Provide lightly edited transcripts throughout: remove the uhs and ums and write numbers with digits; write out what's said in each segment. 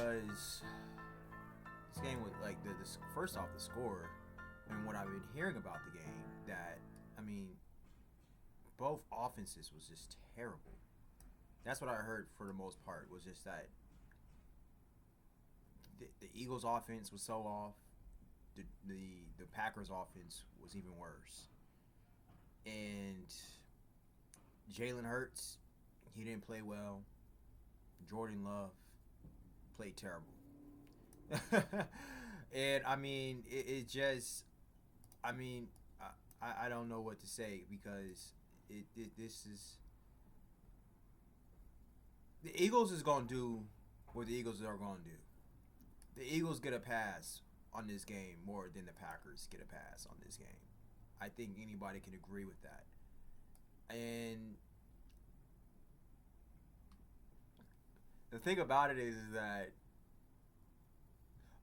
because this game was like the first off the score and what I've been hearing about the game that I mean both offenses was just terrible. That's what I heard for the most part was just that the Eagles offense was so off. The Packers offense was even worse. And Jalen Hurts, he didn't play well. Jordan Love played terrible. And I mean, it just, I mean, I don't know what to say because this is the Eagles is gonna do what the Eagles are gonna do. The Eagles get a pass on this game more than the Packers get a pass on this game. I think anybody can agree with that. And the thing about it is that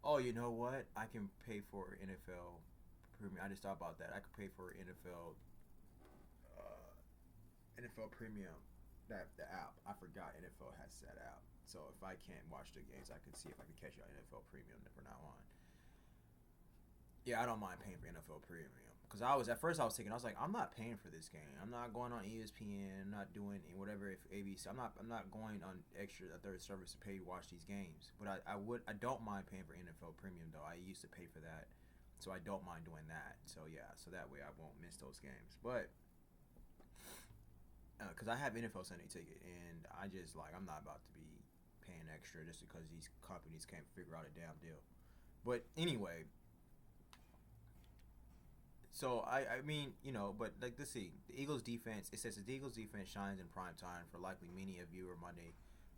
oh, you know what? I can pay for NFL premium. I just thought about that. I could pay for NFL premium. That the app. I forgot NFL has that app. So if I can't watch the games, I can see if I can catch you on NFL premium from now on. Yeah, I don't mind paying for NFL premium because I was thinking I'm not paying for this game. I'm not going on ESPN. I'm not doing whatever if ABC. I'm not going on extra a third service to pay to watch these games. But I don't mind paying for NFL premium though. I used to pay for that, so I don't mind doing that. So yeah, so that way I won't miss those games. But because I have NFL Sunday ticket and I just like I'm not about to be paying extra just because these companies can't figure out a damn deal. But anyway. So I mean, but like let's see. The Eagles defense, it says the Eagles defense shines in prime time for likely many a viewer Monday.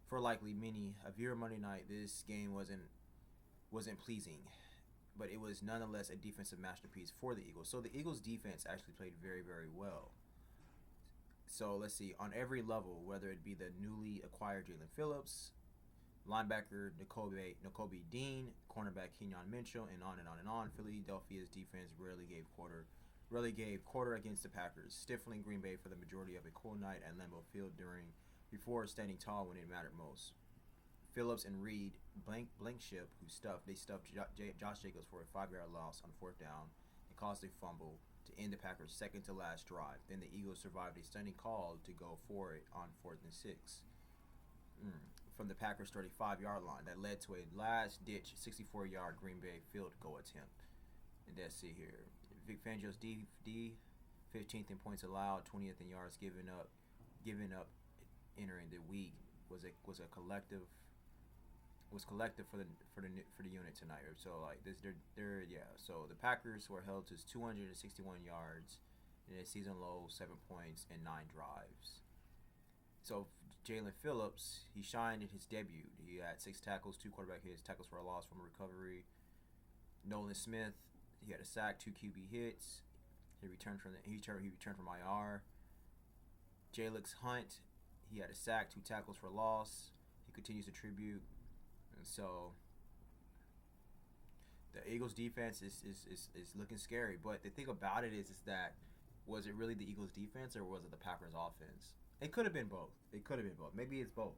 For likely many a viewer Monday night, this game wasn't pleasing, but it was nonetheless a defensive masterpiece for the Eagles. So the Eagles defense actually played very, very well. So let's see, on every level, whether it be the newly acquired Jalen Phillips, linebacker N'Kobe Dean, cornerback Kenyon Mitchell, and on and on and on. Philadelphia's defense rarely gave quarter against the Packers, stifling Green Bay for the majority of a cool night at Lambeau Field before standing tall when it mattered most. Phillips and Reed Blankenship, stuffed Josh Jacobs for a 5-yard loss on fourth down and caused a fumble to end the Packers' second to last drive. Then the Eagles survived a stunning call to go for it on 4th and 6. From the Packers' 35-yard line that led to a last-ditch 64-yard Green Bay field goal attempt. And let's see here. Vic Fangio's D 15th in points allowed, 20th in yards given up entering the week was collective for the unit tonight. So like this they're yeah. So the Packers were held to 261 yards in a season low 7 points and 9 drives. So Jalen Phillips, he shined in his debut. He had 6 tackles, 2 quarterback hits, tackles for a loss from a recovery. Nolan Smith, he had a sack, 2 QB hits. He returned from IR. Jalix Hunt, he had a sack, 2 tackles for a loss. He continues to tribute, and so the Eagles defense is looking scary. But the thing about it is that was it really the Eagles defense or was it the Packers offense? It could have been both. Maybe it's both.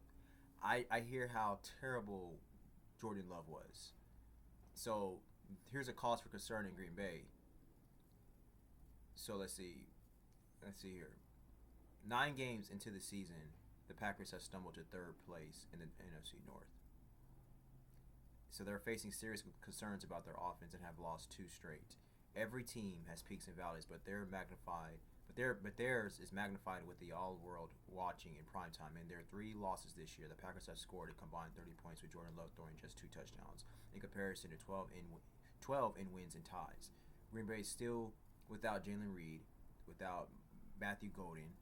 I hear how terrible Jordan Love was. So here's a cause for concern in Green Bay. So let's see here. 9 games into the season, the Packers have stumbled to 3rd place in the NFC North. So they're facing serious concerns about their offense and have lost 2 straight. Every team has peaks and valleys, but theirs is magnified with the all-world watching in prime time. In their 3 losses this year, the Packers have scored a combined 30 points with Jordan Love throwing just 2 touchdowns in comparison to 12 in wins and ties. Green Bay is still without Jalen Reed, without Matthew Golden,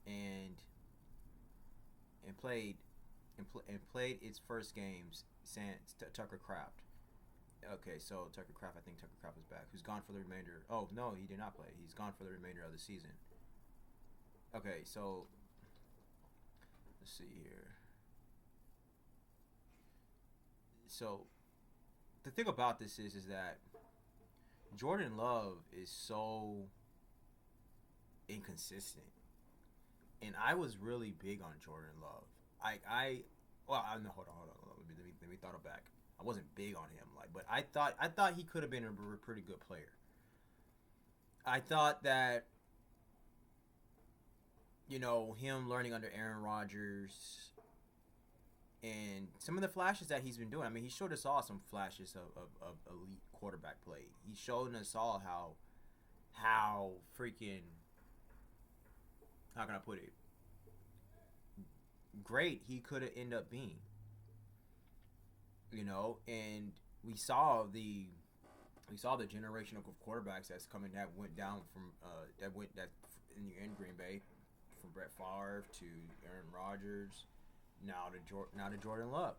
and played its first games since Tucker Kraft. Okay, so I think Tucker Kraft is back. Who's gone for the remainder? Oh no, he did not play. He's gone for the remainder of the season. Okay, so let's see here. So the thing about this is that Jordan Love is so inconsistent, and I was really big on Jordan Love. I Well, I know. Hold on. Let me thought it back. I wasn't big on him, like, but I thought he could have been a pretty good player. I thought that him learning under Aaron Rodgers and some of the flashes that he's been doing. I mean, he showed us all some flashes of elite quarterback play. He showed us all how freaking, how can I put it, great he could have ended up being. And we saw the generation of quarterbacks that's coming that went down from that in Green Bay, from Brett Favre to Aaron Rodgers, now to Jordan Love.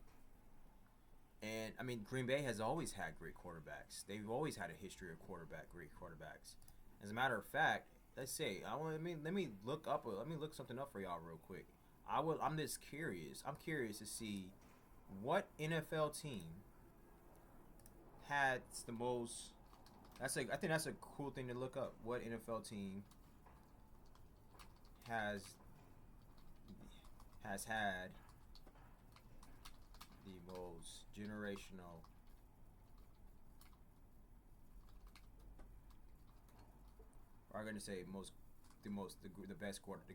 And I mean, Green Bay has always had great quarterbacks. They've always had a history of great quarterbacks. As a matter of fact, let's see. Let me look something up for y'all real quick. I'm just curious. I'm curious to see what NFL team had the most. I think that's a cool thing to look up. What NFL team has had the most generational I'm going to say the best quarter the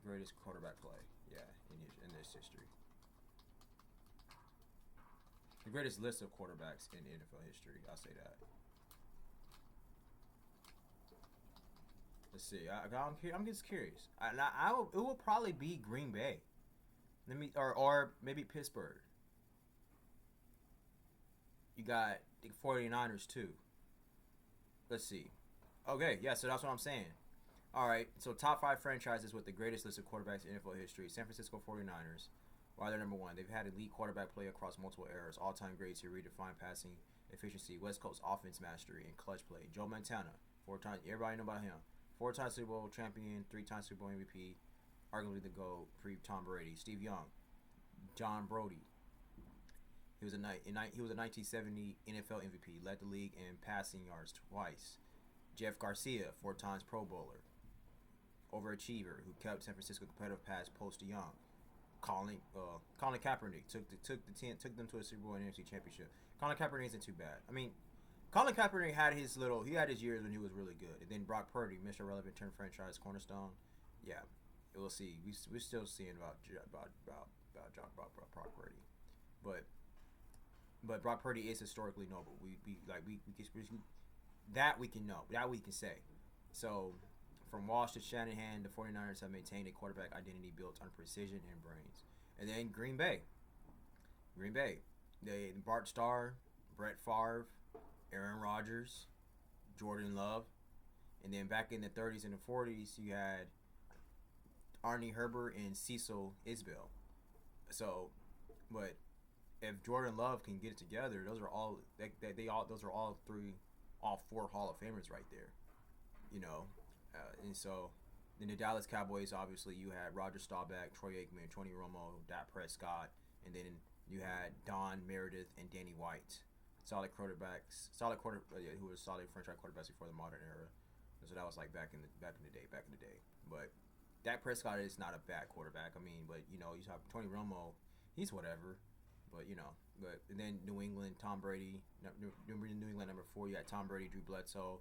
greatest quarterback play, yeah, in this history. The greatest list of quarterbacks in NFL history, I'll say that. Let's see. I'm just curious. It will probably be Green Bay. Or maybe Pittsburgh. You got the 49ers too. Let's see. Okay, yeah, so that's what I'm saying. All right, so top 5 franchises with the greatest list of quarterbacks in NFL history. San Francisco 49ers. Why they're number 1? They've had elite quarterback play across multiple eras. All-time greats who redefine passing efficiency, West Coast offense mastery, and clutch play. Joe Montana, 4 times. Everybody know about him. 4-time Super Bowl champion, 3-time Super Bowl MVP, arguably the GOAT, pre-Tom Brady. Steve Young, John Brody. He was a 1970 NFL MVP, led the league in passing yards twice. Jeff Garcia, 4 times Pro Bowler, overachiever who kept San Francisco competitive pass post to Young. Colin Kaepernick took them to a Super Bowl and NFC Championship. Colin Kaepernick isn't too bad. I mean, Colin Kaepernick had his years when he was really good, and then Brock Purdy, Mr. Relevant, turned franchise cornerstone. Yeah, we'll see. We're still seeing about Brock Purdy, but Brock Purdy is historically noble. We that we can know, that we can say. So, from Walsh to Shanahan, the 49ers have maintained a quarterback identity built on precision and brains. And then Green Bay. Bart Starr, Brett Favre, Aaron Rodgers, Jordan Love. And then back in the 30s and the 40s, you had Arnie Herbert and Cecil Isbell. So, but if Jordan Love can get it together, those are all all 4 Hall of Famers right there. And so then the Dallas Cowboys, obviously you had Roger Staubach, Troy Aikman, Tony Romo, Dak Prescott, and then you had Don Meredith and Danny White. Solid quarterbacks, who were solid franchise quarterbacks before the modern era. And so that was like back in the day. But Dak Prescott is not a bad quarterback. I mean, but you have Tony Romo, he's whatever. But and then New England, Tom Brady, New England number 4. You had Tom Brady, Drew Bledsoe,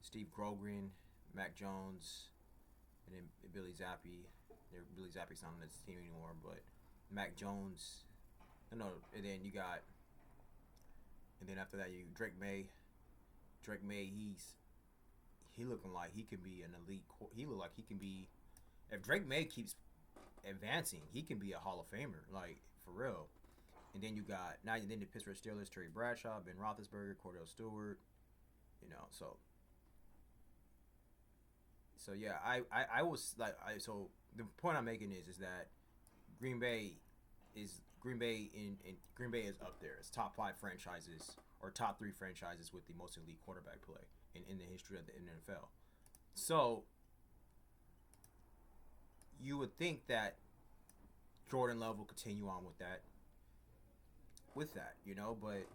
Steve Grogan, Mac Jones, and then Billy Zappi. Billy Zappi's not on this team anymore, but Mac Jones. And then after that, you Drake May. Drake May, he looking like he can be an elite. He look like he can be. If Drake May keeps advancing, he can be a Hall of Famer, like for real. And then you got the Pittsburgh Steelers, Terry Bradshaw, Ben Roethlisberger, Cordell Stewart. So yeah, I was like so the point I'm making is that Green Bay is up there. It's top 5 franchises or top 3 franchises with the most elite quarterback play in the history of the NFL. So you would think that Jordan Love will continue on with that, but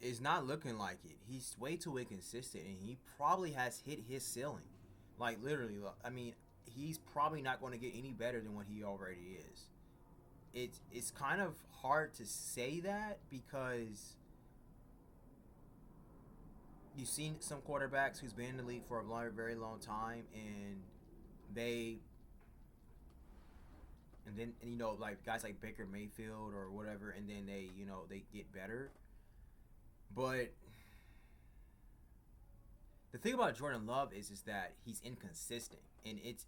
it's not looking like it. He's way too inconsistent, and he probably has hit his ceiling. Like literally, I mean, he's probably not going to get any better than what he already is. It's kind of hard to say that because you've seen some quarterbacks who's been in the league for a very long time, and they and then and, like guys like Baker Mayfield or whatever, and then they get better. But the thing about Jordan Love is that he's inconsistent, and it's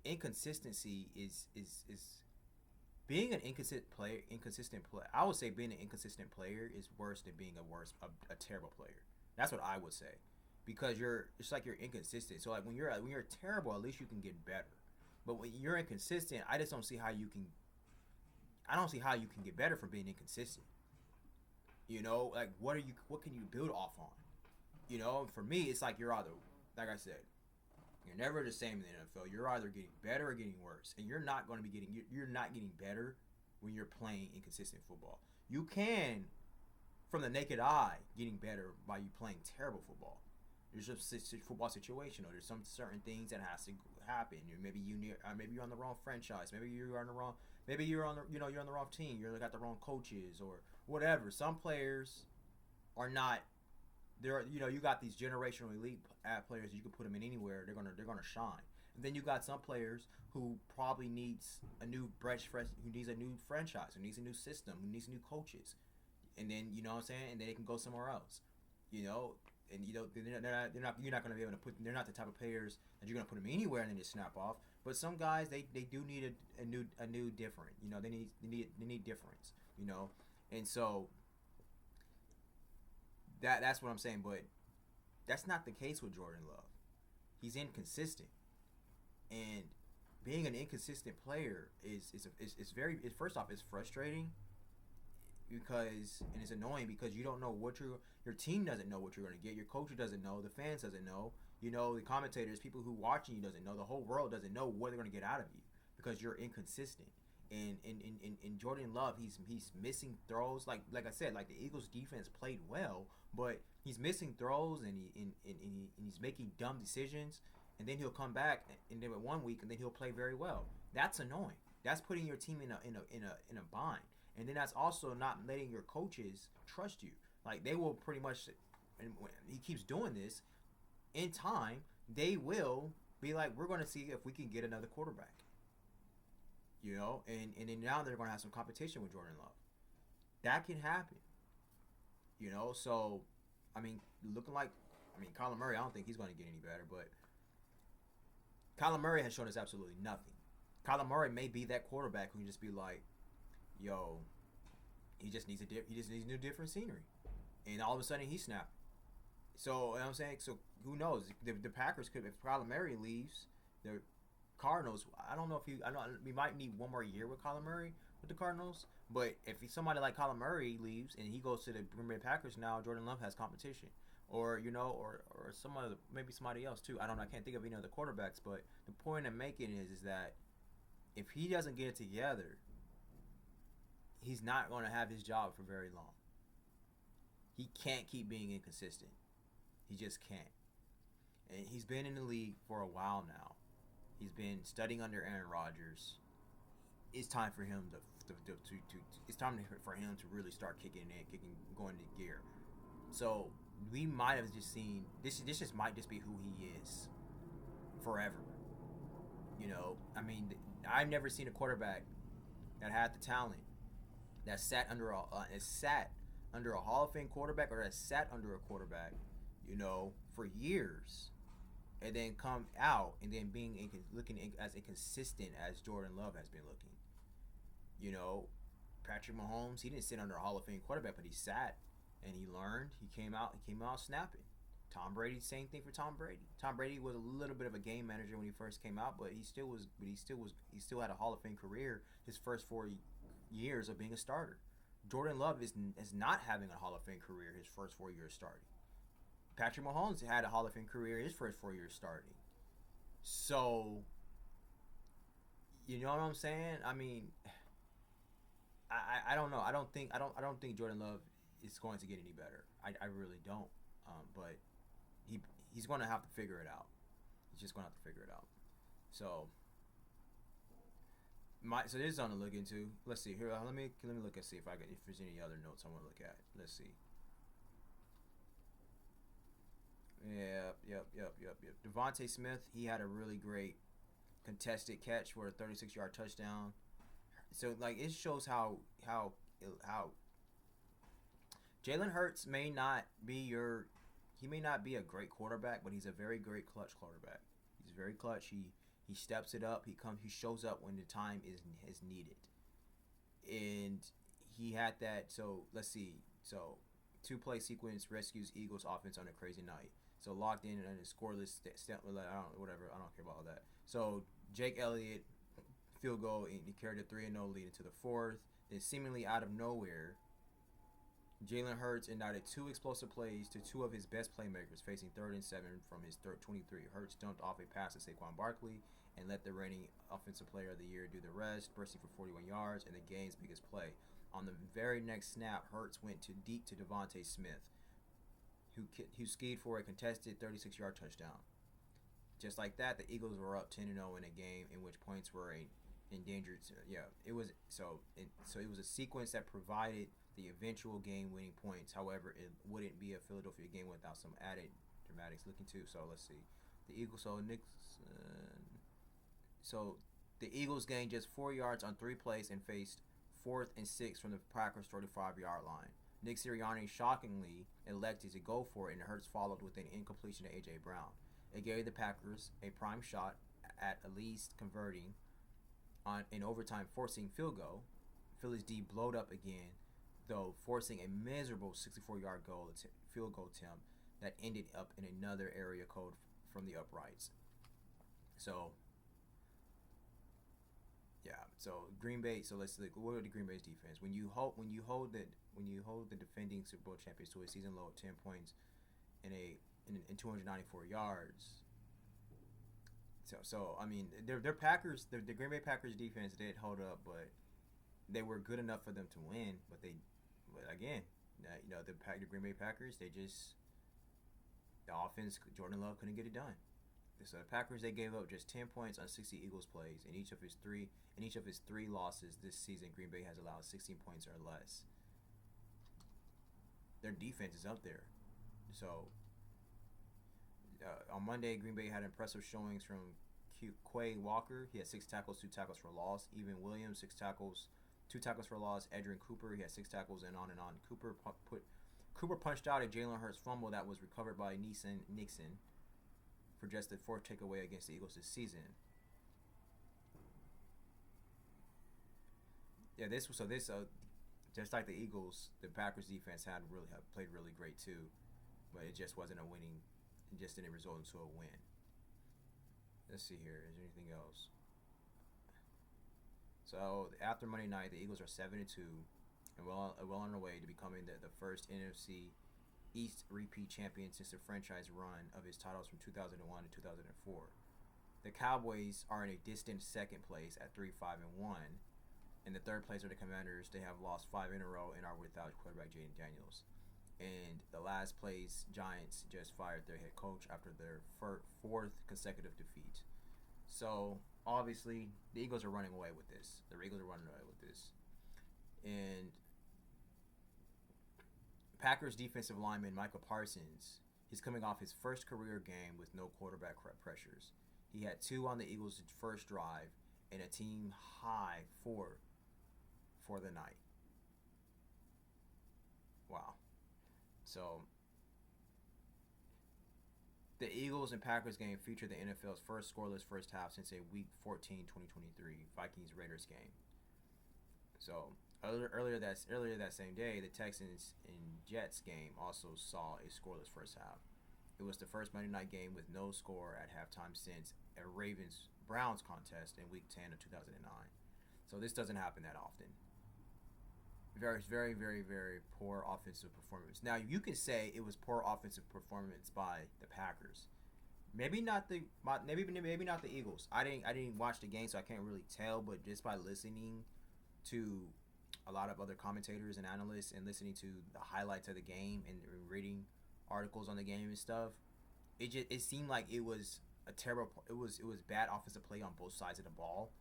inconsistency is being an inconsistent player. I would say being an inconsistent player is worse than being a terrible player. That's what I would say, because it's like you're inconsistent. So like when you're terrible, at least you can get better. But when you're inconsistent, I just don't see how you can. I don't see how you can get better from being inconsistent. Like what can you build off on? For me, it's like you're either, like I said, you're never the same in the NFL. You're either getting better or getting worse, and you're not going to be you're not getting better when you're playing inconsistent football. You can, from the naked eye, getting better by you playing terrible football. There's just football situational. There's some certain things that has to happen. Maybe you're on the wrong franchise. Maybe you're on the wrong. Maybe you're on the you're on the wrong team. You got the wrong coaches or whatever. Some players are not. You got these generational elite players. You can put them in anywhere. They're gonna shine. And then you got some players who probably needs a new who needs a new franchise, who needs a new system, who needs new coaches. And then what I'm saying, and then they can go somewhere else. And you're not gonna be able to put. They're not the type of players that you're gonna put them anywhere and then just snap off. But some guys they do need a new different. They need difference. And so. That's what I'm saying, but that's not the case with Jordan Love. He's inconsistent, and being an inconsistent player is very. First off, it's frustrating and it's annoying because you don't know what your team doesn't know what you're going to get. Your coach doesn't know. The fans doesn't know. The commentators, people who watching you doesn't know. The whole world doesn't know what they're going to get out of you because you're inconsistent. And in Jordan Love, he's missing throws. Like I said, like the Eagles defense played well, but he's missing throws and he's making dumb decisions. And then he'll come back and then 1 week and then he'll play very well. That's annoying. That's putting your team in a bind. And then that's also not letting your coaches trust you. Like they will pretty much, and when he keeps doing this, in time they will be like, we're going to see if we can get another quarterback. And then now they're going to have some competition with Jordan Love. That can happen. So, Kyler Murray, I don't think he's going to get any better, but Kyler Murray has shown us absolutely nothing. Kyler Murray may be that quarterback who can just be like, yo, he just needs new different scenery. And all of a sudden he's snapping. So, you know what I'm saying? So, who knows? The Packers could, if Kyler Murray leaves, the Cardinals, I don't know we might need one more year with Kyler Murray with the Cardinals, but if somebody like Kyler Murray leaves and he goes to the Green Bay Packers, now Jordan Love has competition, or maybe somebody else too. I don't know. I can't think of any other quarterbacks, but the point I'm making is that if he doesn't get it together, he's not going to have his job for very long. He can't keep being inconsistent. He just can't. And he's been in the league for a while now. He's been studying under Aaron Rodgers. It's time for him for him to really start going to gear. So we might have just seen this. This just might just be who he is forever. I've never seen a quarterback that had the talent that sat under a Hall of Fame quarterback, or that sat under a quarterback, for years. And then come out and then looking as inconsistent as Jordan Love has been looking. Patrick Mahomes, he didn't sit under a Hall of Fame quarterback, but he sat and he learned. He came out snapping. Tom Brady, same thing for Tom Brady. Tom Brady was a little bit of a game manager when he first came out, but he still had a Hall of Fame career his first 4 years of being a starter. Jordan Love is not having a Hall of Fame career his first 4 years starting. Patrick Mahomes had a Hall of Fame career his first 4 years starting. So, you know what I'm saying? I don't know. I don't think Jordan Love is going to get any better. I really don't. But he's going to have to figure it out. He's just going to have to figure it out. So So this is something to look into. Let's see here. Let me look and see if there's any other notes I want to look at. Let's see. Yep. Devontae Smith, he had a really great contested catch for a 36-yard touchdown. So like it shows how Jalen Hurts he may not be a great quarterback, but he's a very great clutch quarterback. He's very clutch. He steps it up. He shows up when the time is needed. And he had that. So let's see. So 2-play sequence rescues Eagles offense on a crazy night. So locked in and a scoreless I don't care about all that. So Jake Elliott field goal, and he carried a 3-0 lead into the fourth. Then seemingly out of nowhere, Jalen Hurts ignited 2 explosive plays to 2 of his best playmakers, facing 3rd and 7 from his 23. Hurts dumped off a pass to Saquon Barkley and let the reigning Offensive Player of the Year do the rest, bursting for 41 yards and the game's biggest play. On the very next snap, Hurts went too deep to Devontae Smith, who skied for a contested 36-yard touchdown. Just like that, the Eagles were up 10-0 in a game in which points were endangered. It was it was a sequence that provided the eventual game-winning points. However, it wouldn't be a Philadelphia game without some added dramatics looking too. So let's see, the Eagles. So the Eagles gained just 4 yards on 3 plays and faced 4th and 6 from the Packers' 35-yard line. Nick Sirianni shockingly elected to go for it, and Hurts followed with an incompletion to A.J. Brown. It gave the Packers a prime shot at least converting on in overtime, forcing field goal. Philly's D blowed up again, though, forcing a miserable 64-yard field goal attempt that ended up in another area code from the uprights. So Green Bay. So let's look. What are the Green Bay's defense? When you hold the defending Super Bowl champions to a season low of 10 points in 294 yards. So I mean, their Packers, the Green Bay Packers defense did hold up, but they were good enough for them to win. But again, the Green Bay Packers, the offense, Jordan Love couldn't get it done. So the Packers, they gave up just 10 points on 60 Eagles plays in each of his three losses this season. Green Bay has allowed 16 points or less. Their defense is up there. So on Monday, Green Bay had impressive showings from Quay Walker. He had 6 tackles, 2 tackles for loss. Even Williams, 6 tackles, 2 tackles for loss. Adrian Cooper, he had 6 tackles and on. Cooper punched out a Jalen Hurts fumble that was recovered by Nixon for just the 4th takeaway against the Eagles this season. Just like the Eagles, the Packers defense have played really great too, but it just wasn't a winning. It just didn't result into a win. Let's see here. Is there anything else? So after Monday night, the Eagles are 7-2, and well on their way to becoming the first NFC East repeat champion since the franchise run of his titles from 2001 to 2004. The Cowboys are in a distant second place at 3-5-1. In the third place are the Commanders. They have lost 5 in a row and are without quarterback Jaden Daniels. And the last place Giants just fired their head coach after their 4th consecutive defeat. So obviously the Eagles are running away with this. And Packers defensive lineman Michael Parsons, he's coming off his first career game with no quarterback pressures. He had 2 on the Eagles' first drive and a team high 4 for the night. Wow. So the Eagles and Packers game featured the NFL's first scoreless first half since a Week 14 2023 Vikings-Raiders game. So earlier that same day, the Texans and Jets game also saw a scoreless first half. It was the first Monday night game with no score at halftime since a Ravens-Browns contest in Week 10 of 2009. So this doesn't happen that often. Very, very, very, very poor offensive performance. Now you can say it was poor offensive performance by the Packers. Maybe not the Eagles. I didn't watch the game, so I can't really tell. But just by listening to a lot of other commentators and analysts and listening to the highlights of the game and reading articles on the game and stuff, it seemed like it was a terrible. It was bad offensive play on both sides of the ball.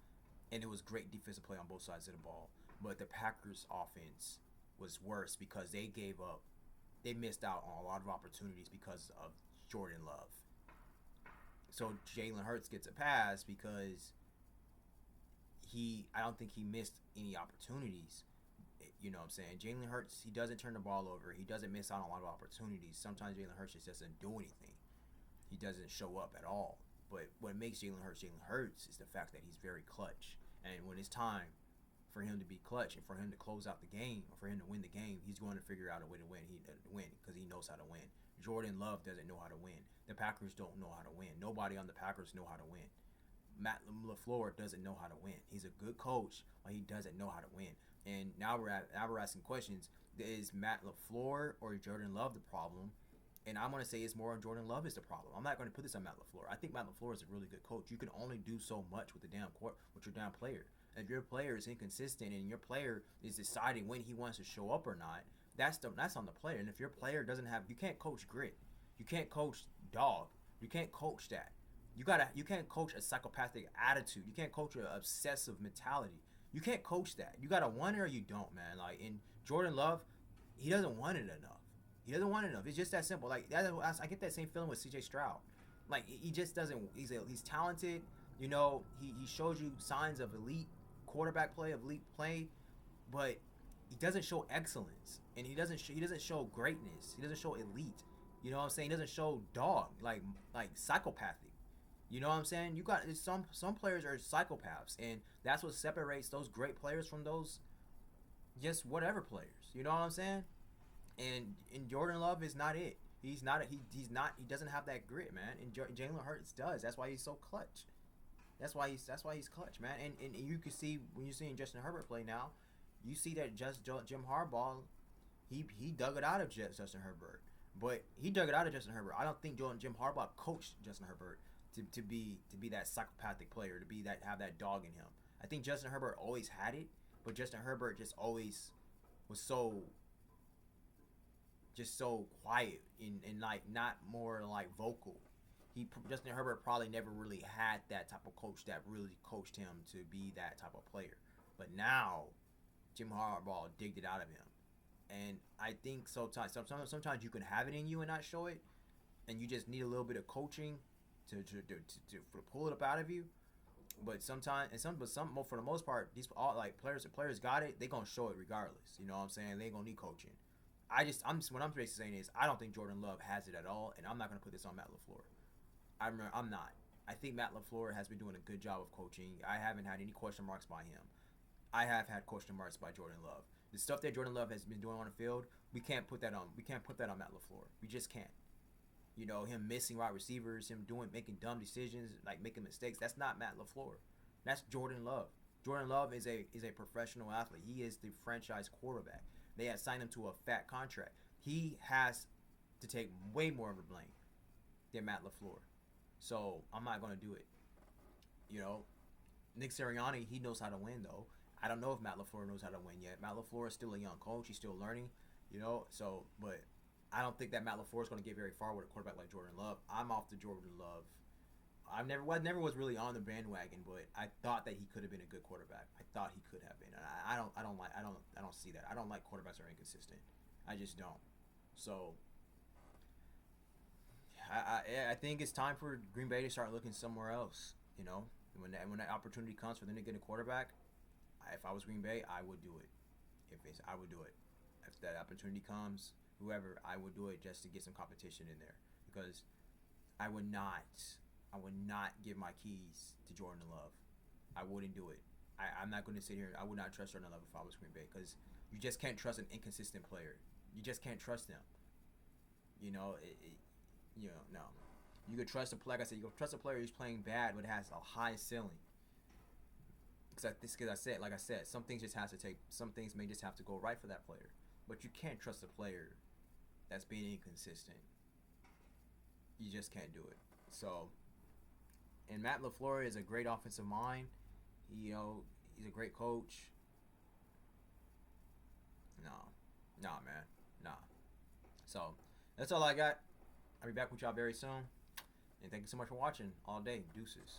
and it was great defensive play on both sides of the ball. But the Packers' offense was worse because they missed out on a lot of opportunities because of Jordan Love. So Jalen Hurts gets a pass because I don't think he missed any opportunities. You know what I'm saying? Jalen Hurts, he doesn't turn the ball over. He doesn't miss out on a lot of opportunities. Sometimes Jalen Hurts just doesn't do anything. He doesn't show up at all. But what makes Jalen Hurts is the fact that he's very clutch. And when it's time for him to be clutch and for him to close out the game, or for him to win the game, he's going to figure out a way to win. Because he knows how to win. Jordan Love doesn't know how to win. The Packers don't know how to win. Nobody on the Packers know how to win. Matt LaFleur doesn't know how to win. He's a good coach, but he doesn't know how to win. And now we're asking questions. Is Matt LaFleur or Jordan Love the problem? And I'm going to say it's more Jordan Love is the problem. I'm not going to put this on Matt LaFleur. I think Matt LaFleur is a really good coach. You can only do so much with your damn player. If your player is inconsistent and your player is deciding when he wants to show up or not, that's on the player. And if your player doesn't have, you can't coach grit. You can't coach dog. You can't coach that. You can't coach a psychopathic attitude. You can't coach an obsessive mentality. You can't coach that. You gotta want it or you don't, man. Like in Jordan Love, he doesn't want it enough. He doesn't want it enough. It's just that simple. Like I get that same feeling with C.J. Stroud. Like he just doesn't. He's talented. You know, he shows you signs of elite quarterback play, of elite play, but he doesn't show excellence, and he doesn't show greatness. He doesn't show elite. You know what I'm saying? He doesn't show dog like psychopathic. You know what I'm saying? You got some players are psychopaths, and that's what separates those great players from those just whatever players. You know what I'm saying? And Jordan Love is not it. He's not. He doesn't have that grit, man. And Jalen Hurts does. That's why he's so clutch. That's why he's clutch, man. And you can see when you're seeing Justin Herbert play now, you see that Jim Harbaugh, he dug it out of Justin Herbert. But he dug it out of Justin Herbert. I don't think Jim Harbaugh coached Justin Herbert to be that psychopathic player, have that dog in him. I think Justin Herbert always had it, but Justin Herbert just always was so quiet and like not more like vocal. Justin Herbert probably never really had that type of coach that really coached him to be that type of player. But now Jim Harbaugh digged it out of him. And I think sometimes you can have it in you and not show it, and you just need a little bit of coaching to pull it up out of you. But sometimes, for the most part, these all like players got it. They gonna show it regardless. You know what I'm saying? They gonna need coaching. What I'm basically saying is I don't think Jordan Love has it at all, and I'm not gonna put this on Matt LaFleur. I'm not. I think Matt LaFleur has been doing a good job of coaching. I haven't had any question marks by him. I have had question marks by Jordan Love. The stuff that Jordan Love has been doing on the field, we can't put that on Matt LaFleur. We just can't. You know, him missing wide receivers, him making dumb decisions, like making mistakes. That's not Matt LaFleur. That's Jordan Love. Jordan Love is a professional athlete. He is the franchise quarterback. They had signed him to a fat contract. He has to take way more of the blame than Matt LaFleur. So I'm not going to do it. You know, Nick Sirianni, he knows how to win, though. I don't know if Matt LaFleur knows how to win yet. Matt LaFleur is still a young coach. He's still learning, you know. So, but I don't think that Matt LaFleur is going to get very far with a quarterback like Jordan Love. I'm off the Jordan Love. I never was really on the bandwagon, but I thought that he could have been a good quarterback. I thought he could have been. And I don't see that. I don't like quarterbacks that are inconsistent. I just don't. So I think it's time for Green Bay to start looking somewhere else. You know, when that opportunity comes for them to get a quarterback, if I was Green Bay, I would do it. I would do it. If that opportunity comes, whoever, I would do it just to get some competition in there, because I would not give my keys to Jordan Love. I wouldn't do it. I'm not going to sit here. I would not trust Jordan Love if I was Green Bay, because you just can't trust an inconsistent player. You just can't trust them. You know, no. You could trust like I said, you could trust a player who's playing bad but has a high ceiling. Because like I said, some things may just have to go right for that player. But you can't trust a player that's being inconsistent. You just can't do it. So, and Matt LaFleur is a great offensive mind. He's a great coach. Nah, man. Nah. So, that's all I got. I'll be back with y'all very soon. And thank you so much for watching all day. Deuces.